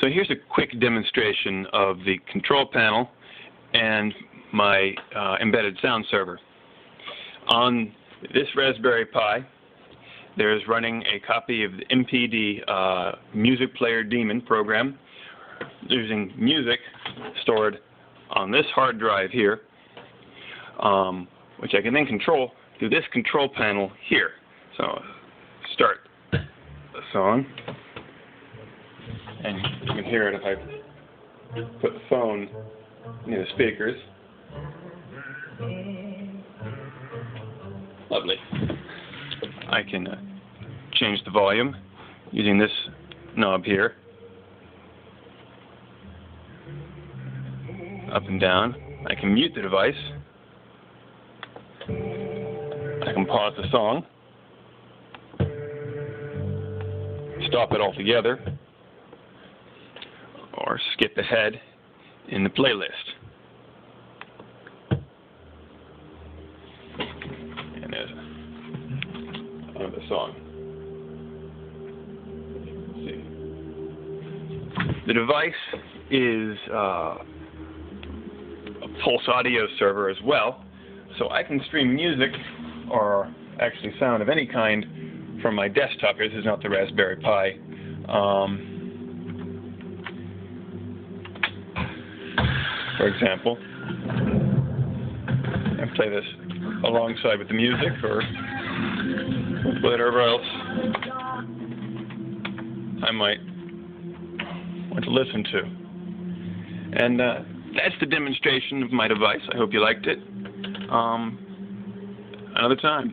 So here's a quick demonstration of the control panel and my embedded sound server. On this Raspberry Pi, there's running a copy of the MPD Music Player Daemon program using music stored on this hard drive here, which I can then control through this control panel here. So start the song, and you can hear it if I put the phone near the speakers. Lovely. I can change the volume using this knob here, up and down. I can mute the device. I can pause the song, stop it altogether, or skip ahead in the playlist. And there's another song. See. The device is a pulse audio server as well, so I can stream music or actually sound of any kind from my desktop. This is not the Raspberry Pi. For example, I play this alongside with the music or with whatever else I might want to listen to. And that's the demonstration of my device. I hope you liked it. Another time.